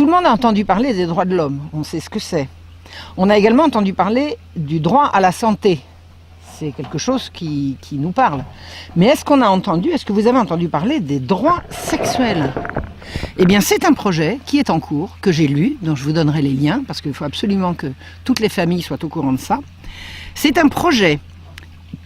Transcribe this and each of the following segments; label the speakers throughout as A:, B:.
A: le monde a entendu parler des droits de l'homme, on sait ce que c'est. On a également entendu parler du droit à la santé. C'est quelque chose qui nous parle. Mais est-ce que vous avez entendu parler des droits sexuels? Eh bien, c'est un projet qui est en cours, que j'ai lu, dont je vous donnerai les liens, parce qu'il faut absolument que toutes les familles soient au courant de ça. C'est un projet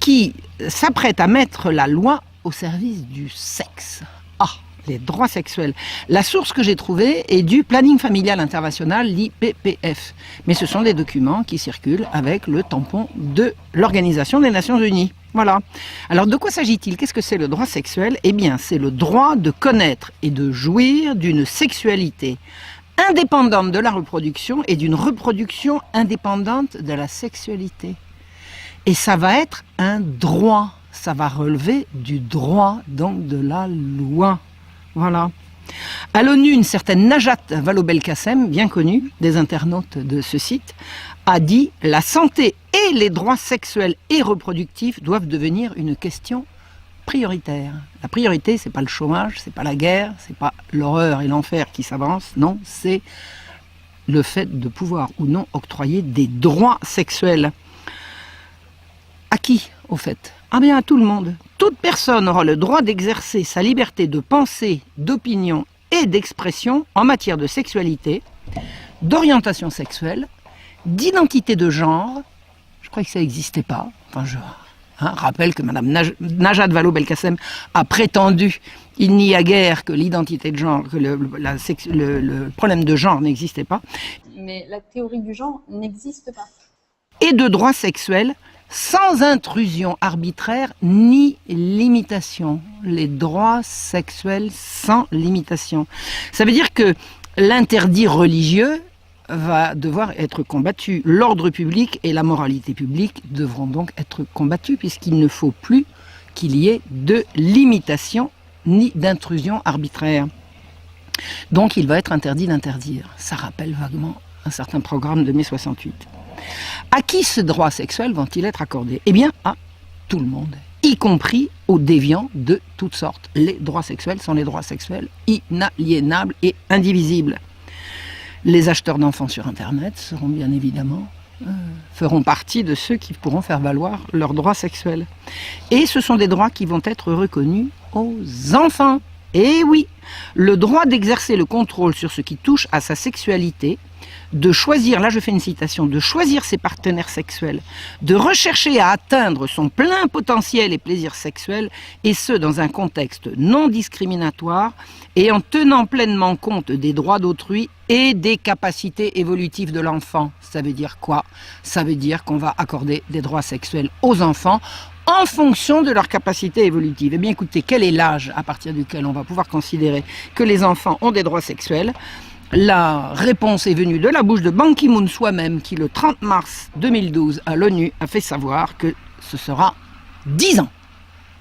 A: qui s'apprête à mettre la loi au service du sexe. Ah, les droits sexuels. La source que j'ai trouvée est du Planning Familial International, l'IPPF. Mais ce sont des documents qui circulent avec le tampon de l'Organisation des Nations Unies. Voilà. Alors de quoi s'agit-il? Qu'est-ce que c'est le droit sexuel? Eh bien, c'est le droit de connaître et de jouir d'une sexualité indépendante de la reproduction et d'une reproduction indépendante de la sexualité. Et ça va être un droit. Ça va relever du droit, donc de la loi. Voilà. À l'ONU, une certaine Najat Vallaud-Belkacem, bien connue des internautes de ce site, a dit « La santé et les droits sexuels et reproductifs doivent devenir une question prioritaire. » La priorité, c'est pas le chômage, c'est pas la guerre, c'est pas l'horreur et l'enfer qui s'avancent, non, c'est le fait de pouvoir ou non octroyer des droits sexuels. À qui, au fait? Ah bien, à tout le monde. Toute personne aura le droit d'exercer sa liberté de pensée, d'opinion et d'expression en matière de sexualité, d'orientation sexuelle, d'identité de genre. Je crois que ça n'existait pas. Enfin, je rappelle que Mme Najat Vallaud-Belkacem a prétendu il n'y a guère que l'identité de genre, que le problème de genre n'existait pas.
B: Mais la théorie du genre n'existe pas.
A: Et de droits sexuels sans intrusion arbitraire ni limitation. Les droits sexuels sans limitation. Ça veut dire que l'interdit religieux va devoir être combattu. L'ordre public et la moralité publique devront donc être combattus puisqu'il ne faut plus qu'il y ait de limitation ni d'intrusion arbitraire. Donc il va être interdit d'interdire. Ça rappelle vaguement un certain programme de mai 68. À qui ces droits sexuels vont-ils être accordés? Eh bien, à tout le monde, y compris aux déviants de toutes sortes. Les droits sexuels sont les droits sexuels inaliénables et indivisibles. Les acheteurs d'enfants sur Internet seront bien évidemment, feront partie de ceux qui pourront faire valoir leurs droits sexuels. Et ce sont des droits qui vont être reconnus aux enfants. Et oui, le droit d'exercer le contrôle sur ce qui touche à sa sexualité, de choisir, là je fais une citation, de choisir ses partenaires sexuels, de rechercher à atteindre son plein potentiel et plaisir sexuel, et ce dans un contexte non discriminatoire et en tenant pleinement compte des droits d'autrui et des capacités évolutives de l'enfant. Ça veut dire quoi? Ça veut dire qu'on va accorder des droits sexuels aux enfants en fonction de leur capacité évolutive. Eh bien écoutez, quel est l'âge à partir duquel on va pouvoir considérer que les enfants ont des droits sexuels? La réponse est venue de la bouche de Ban Ki-moon soi-même, qui le 30 mars 2012 à l'ONU a fait savoir que ce sera 10 ans.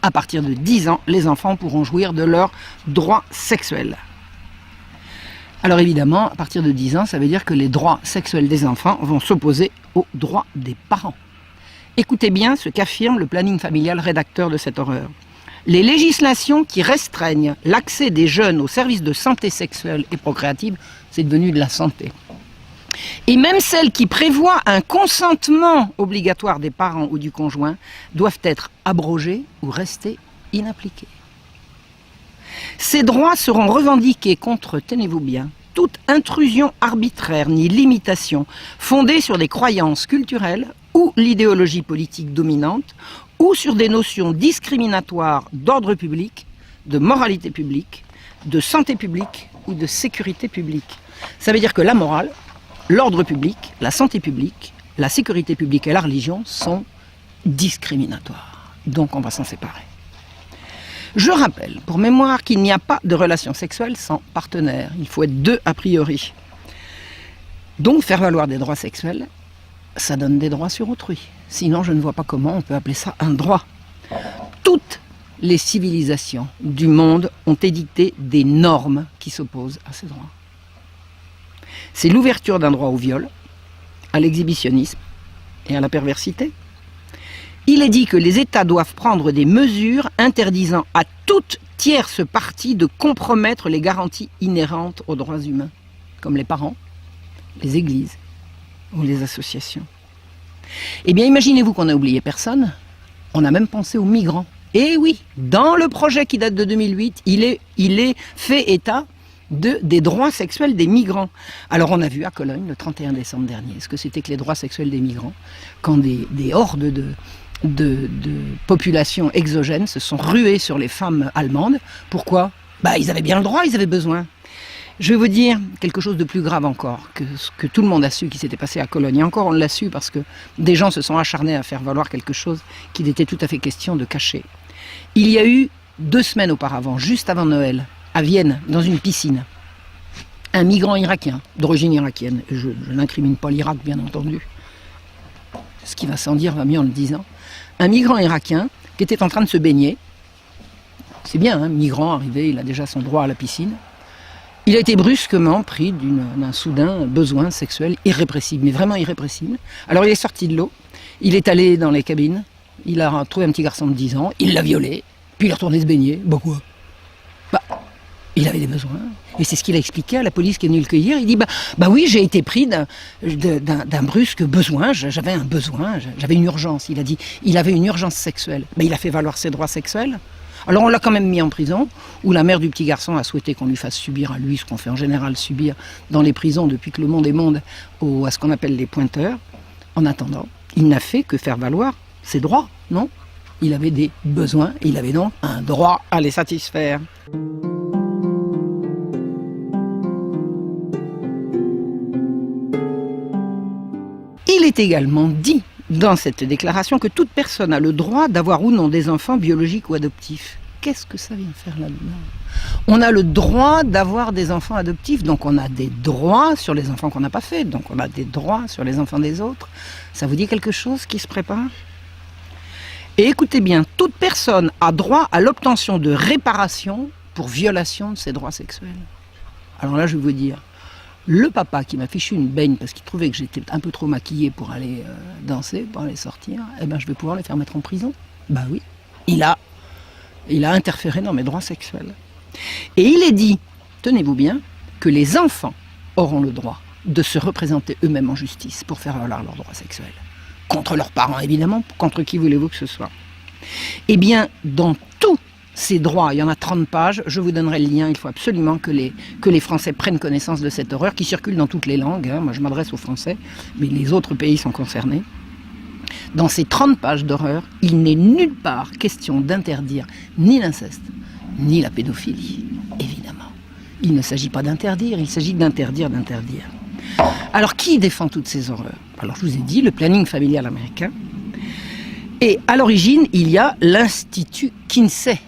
A: À partir de 10 ans, les enfants pourront jouir de leurs droits sexuels. Alors évidemment, à partir de 10 ans, ça veut dire que les droits sexuels des enfants vont s'opposer aux droits des parents. Écoutez bien ce qu'affirme le planning familial rédacteur de cette horreur. Les législations qui restreignent l'accès des jeunes aux services de santé sexuelle et procréative, c'est devenu de la santé. Et même celles qui prévoient un consentement obligatoire des parents ou du conjoint doivent être abrogées ou rester inappliquées. Ces droits seront revendiqués contre, tenez-vous bien, toute intrusion arbitraire ni limitation fondée sur des croyances culturelles ou l'idéologie politique dominante, ou sur des notions discriminatoires d'ordre public, de moralité publique, de santé publique ou de sécurité publique. Ça veut dire que la morale, l'ordre public, la santé publique, la sécurité publique et la religion sont discriminatoires. Donc on va s'en séparer. Je rappelle, pour mémoire, qu'il n'y a pas de relation sexuelle sans partenaire. Il faut être deux a priori. Donc faire valoir des droits sexuels, ça donne des droits sur autrui. Sinon, je ne vois pas comment on peut appeler ça un droit. Toutes les civilisations du monde ont édicté des normes qui s'opposent à ces droits. C'est l'ouverture d'un droit au viol, à l'exhibitionnisme et à la perversité. Il est dit que les États doivent prendre des mesures interdisant à toute tierce partie de compromettre les garanties inhérentes aux droits humains. comme les parents, les églises ou les associations. Eh bien, imaginez-vous qu'on n'a oublié personne, on a même pensé aux migrants. Et oui, dans le projet qui date de 2008, il est fait état des droits sexuels des migrants. Alors on a vu à Cologne, le 31 décembre dernier, ce que c'était que les droits sexuels des migrants, quand des hordes de populations exogènes se sont ruées sur les femmes allemandes. Pourquoi ? Ils avaient bien le droit, ils avaient besoin. Je vais vous dire quelque chose de plus grave encore, que ce que tout le monde a su qui s'était passé à Cologne. Et encore on l'a su parce que des gens se sont acharnés à faire valoir quelque chose qu'il était tout à fait question de cacher. Il y a eu 2 semaines auparavant, juste avant Noël, à Vienne, dans une piscine, un migrant irakien, d'origine irakienne, et je n'incrimine pas l'Irak bien entendu, ce qui va sans dire va mieux en le disant, un migrant irakien qui était en train de se baigner, c'est bien, hein, migrant arrivé, il a déjà son droit à la piscine, il a été brusquement pris d'un soudain besoin sexuel irrépressible, mais vraiment irrépressible. Alors il est sorti de l'eau, il est allé dans les cabines, il a trouvé un petit garçon de 10 ans, il l'a violé, puis il est retourné se baigner, quoi ? Il avait des besoins. Et c'est ce qu'il a expliqué à la police qui est venue le cueillir. Il dit, oui, j'ai été pris d'un brusque besoin. J'avais un besoin, j'avais une urgence. Il a dit, il avait une urgence sexuelle. Il a fait valoir ses droits sexuels. Alors on l'a quand même mis en prison, où la mère du petit garçon a souhaité qu'on lui fasse subir à lui ce qu'on fait en général subir dans les prisons depuis que le monde est monde, à ce qu'on appelle les pointeurs. En attendant, il n'a fait que faire valoir ses droits, non ? Il avait des besoins, il avait donc un droit à les satisfaire. Il est également dit dans cette déclaration que toute personne a le droit d'avoir ou non des enfants biologiques ou adoptifs. Qu'est-ce que ça vient faire là-dedans ? On a le droit d'avoir des enfants adoptifs, donc on a des droits sur les enfants qu'on n'a pas faits, donc on a des droits sur les enfants des autres. Ça vous dit quelque chose qui se prépare ? Et écoutez bien, toute personne a droit à l'obtention de réparation pour violation de ses droits sexuels. Alors là, je vais vous dire, le papa qui m'a fichu une baigne parce qu'il trouvait que j'étais un peu trop maquillée pour aller danser, pour aller sortir, je vais pouvoir le faire mettre en prison. Oui, il a interféré dans mes droits sexuels. Et il est dit, tenez-vous bien, que les enfants auront le droit de se représenter eux-mêmes en justice pour faire valoir leurs droits sexuels. Contre leurs parents, évidemment, contre qui voulez-vous que ce soit. Eh bien, dans tous ces droits, il y en a 30 pages, je vous donnerai le lien, il faut absolument que les Français prennent connaissance de cette horreur qui circule dans toutes les langues, hein. Moi je m'adresse aux Français, mais les autres pays sont concernés. Dans ces 30 pages d'horreur, il n'est nulle part question d'interdire ni l'inceste, ni la pédophilie, évidemment. Il ne s'agit pas d'interdire, il s'agit d'interdire. Alors qui défend toutes ces horreurs ? Alors je vous ai dit, le planning familial américain. Et à l'origine, il y a l'Institut Kinsey,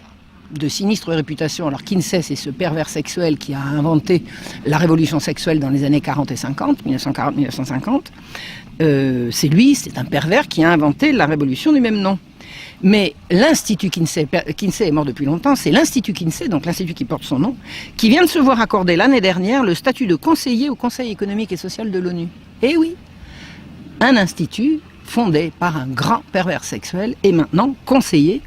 A: de sinistre réputation. Alors Kinsey, c'est ce pervers sexuel qui a inventé la révolution sexuelle dans les années 40 et 50, 1940-1950. C'est lui, c'est un pervers qui a inventé la révolution du même nom. Mais l'Institut Kinsey est mort depuis longtemps, c'est l'Institut Kinsey, donc l'institut qui porte son nom, qui vient de se voir accorder l'année dernière le statut de conseiller au Conseil économique et social de l'ONU. Eh oui, un institut fondé par un grand pervers sexuel et maintenant conseiller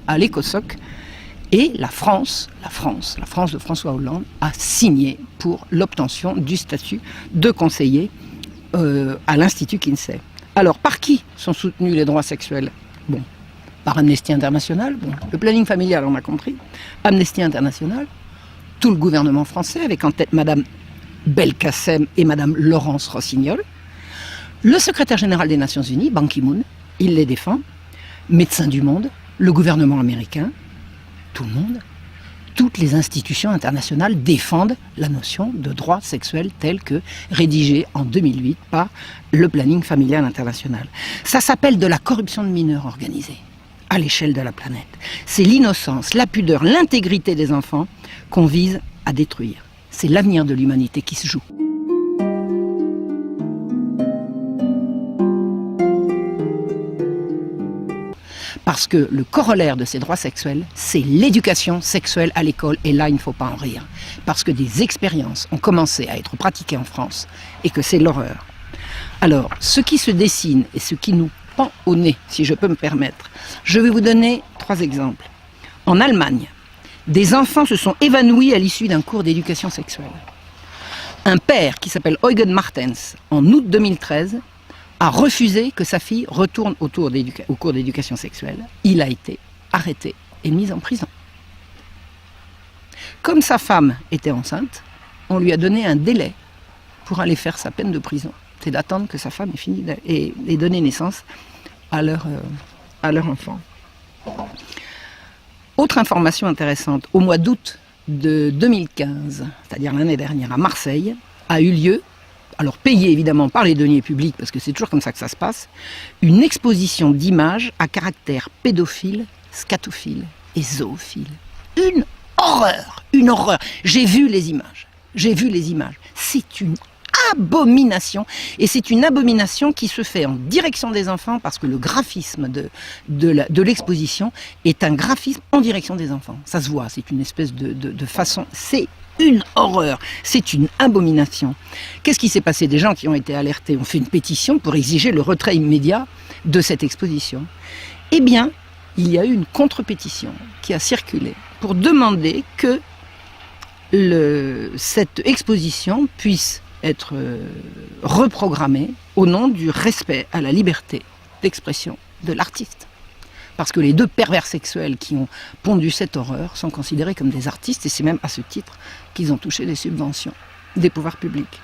A: à l'ECOSOC. Et la France de François Hollande a signé pour l'obtention du statut de conseiller à l'Institut Kinsey. Alors, par qui sont soutenus les droits sexuels ? Par Amnesty International, le planning familial, on a compris, Amnesty International, tout le gouvernement français, avec en tête Madame Belkacem et Madame Laurence Rossignol, le secrétaire général des Nations Unies, Ban Ki-moon, il les défend, Médecins du Monde, le gouvernement américain, tout le monde, toutes les institutions internationales défendent la notion de droit sexuel tel que rédigé en 2008 par le planning familial international. Ça s'appelle de la corruption de mineurs organisée à l'échelle de la planète. C'est l'innocence, la pudeur, l'intégrité des enfants qu'on vise à détruire. C'est l'avenir de l'humanité qui se joue. Parce que le corollaire de ces droits sexuels, c'est l'éducation sexuelle à l'école. Et là, il ne faut pas en rire. Parce que des expériences ont commencé à être pratiquées en France et que c'est l'horreur. Alors, ce qui se dessine et ce qui nous pend au nez, si je peux me permettre, je vais vous donner 3 exemples. En Allemagne, des enfants se sont évanouis à l'issue d'un cours d'éducation sexuelle. Un père qui s'appelle Eugen Martens, en août 2013, a refusé que sa fille retourne au cours d'éducation sexuelle. Il a été arrêté et mis en prison. Comme sa femme était enceinte, on lui a donné un délai pour aller faire sa peine de prison. C'est d'attendre que sa femme ait fini et donné naissance à leur enfant. Autre information intéressante, au mois d'août de 2015, c'est-à-dire l'année dernière, à Marseille, a eu lieu, alors payée évidemment par les deniers publics, parce que c'est toujours comme ça que ça se passe, une exposition d'images à caractère pédophile, scatophile et zoophile. Une horreur, une horreur. J'ai vu les images. C'est une abomination, et c'est une abomination qui se fait en direction des enfants, parce que le graphisme de l'exposition est un graphisme en direction des enfants. Ça se voit, c'est une espèce de façon, c'est une horreur, c'est une abomination. Qu'est-ce qui s'est passé? Des gens qui ont été alertés ont fait une pétition pour exiger le retrait immédiat de cette exposition. Eh bien, il y a eu une contre-pétition qui a circulé pour demander que cette exposition puisse être reprogrammée au nom du respect à la liberté d'expression de l'artiste. Parce que les deux pervers sexuels qui ont pondu cette horreur sont considérés comme des artistes, et c'est même à ce titre qu'ils ont touché des subventions des pouvoirs publics.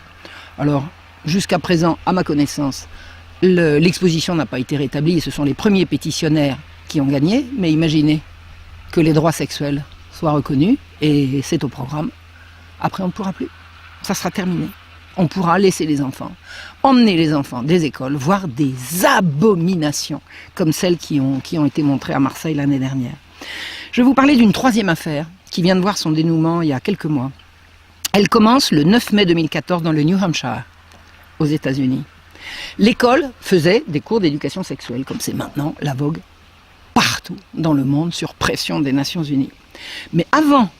A: Alors, jusqu'à présent, à ma connaissance, l'exposition n'a pas été rétablie, et ce sont les premiers pétitionnaires qui ont gagné, mais imaginez que les droits sexuels soient reconnus, et c'est au programme. Après, on ne pourra plus. Ça sera terminé. On pourra laisser les enfants, emmener les enfants des écoles, voir des abominations comme celles qui ont été montrées à Marseille l'année dernière. Je vais vous parler d'une troisième affaire qui vient de voir son dénouement il y a quelques mois. Elle commence le 9 mai 2014 dans le New Hampshire, aux États-Unis. L'école faisait des cours d'éducation sexuelle, comme c'est maintenant la vogue partout dans le monde, sur pression des Nations Unies. Mais avant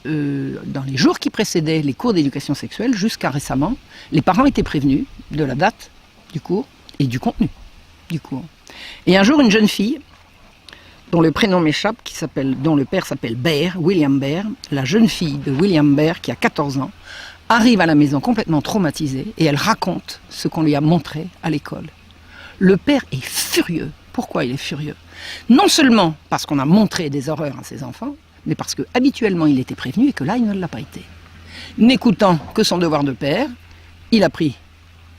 A: dans les jours qui précédaient les cours d'éducation sexuelle, jusqu'à récemment, les parents étaient prévenus de la date du cours et du contenu du cours. Et un jour, une jeune fille, dont le prénom m'échappe, dont le père s'appelle Baer, William Baer, la jeune fille de William Baer, qui a 14 ans, arrive à la maison complètement traumatisée, et elle raconte ce qu'on lui a montré à l'école. Le père est furieux. Pourquoi il est furieux? Non seulement parce qu'on a montré des horreurs à ses enfants, mais parce que habituellement il était prévenu et que là il ne l'a pas été. N'écoutant que son devoir de père, il a pris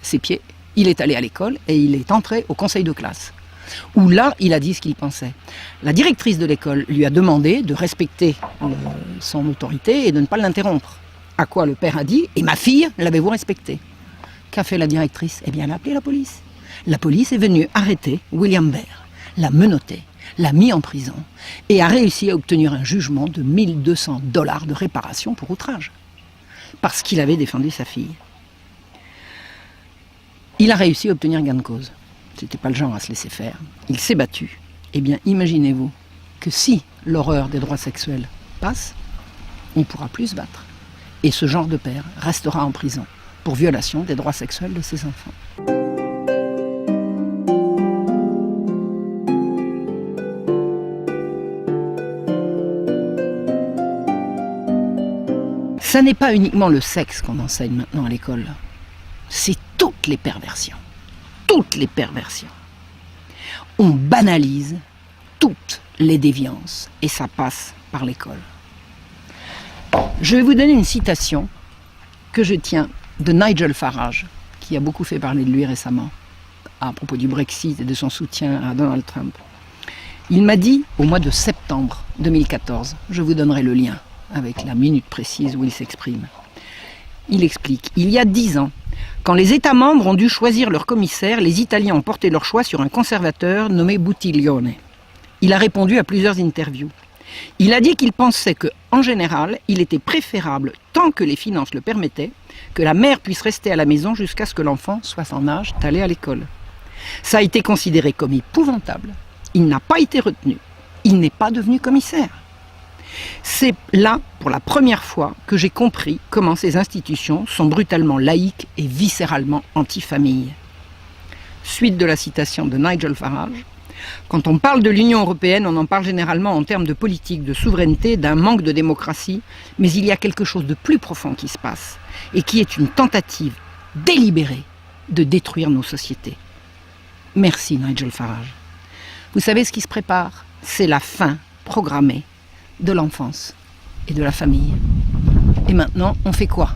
A: ses pieds, il est allé à l'école et il est entré au conseil de classe, où là il a dit ce qu'il pensait. La directrice de l'école lui a demandé de respecter son autorité et de ne pas l'interrompre. À quoi le père a dit: et ma fille, l'avez-vous respectée? Qu'a fait la directrice? Eh bien, elle a appelé la police. La police est venue arrêter William Baer, l'a menotté, l'a mis en prison et a réussi à obtenir un jugement de $1 200 de réparation pour outrage, parce qu'il avait défendu sa fille. Il a réussi à obtenir gain de cause. C'était pas le genre à se laisser faire. Il s'est battu. Eh bien, imaginez-vous que si l'horreur des droits sexuels passe, on ne pourra plus se battre. Et ce genre de père restera en prison pour violation des droits sexuels de ses enfants. Ça n'est pas uniquement le sexe qu'on enseigne maintenant à l'école. C'est toutes les perversions. Toutes les perversions. On banalise toutes les déviances et ça passe par l'école. Je vais vous donner une citation que je tiens de Nigel Farage, qui a beaucoup fait parler de lui récemment à propos du Brexit et de son soutien à Donald Trump. Il m'a dit au mois de septembre 2014, je vous donnerai le lien avec la minute précise où il s'exprime. Il explique: il y a 10 ans, quand les États membres ont dû choisir leur commissaire, les Italiens ont porté leur choix sur un conservateur nommé Buttiglione. Il a répondu à plusieurs interviews. Il a dit qu'il pensait que, en général, il était préférable, tant que les finances le permettaient, que la mère puisse rester à la maison jusqu'à ce que l'enfant soit en âge d'aller à l'école. Ça a été considéré comme épouvantable. Il n'a pas été retenu. Il n'est pas devenu commissaire. C'est là, pour la première fois, que j'ai compris comment ces institutions sont brutalement laïques et viscéralement anti-famille. Suite de la citation de Nigel Farage: Quand on parle de l'Union européenne, on en parle généralement en termes de politique, de souveraineté, d'un manque de démocratie, mais il y a quelque chose de plus profond qui se passe, et qui est une tentative délibérée de détruire nos sociétés. Merci Nigel Farage. Vous savez ce qui se prépare? C'est la fin programmée de l'enfance et de la famille. Et maintenant, on fait quoi?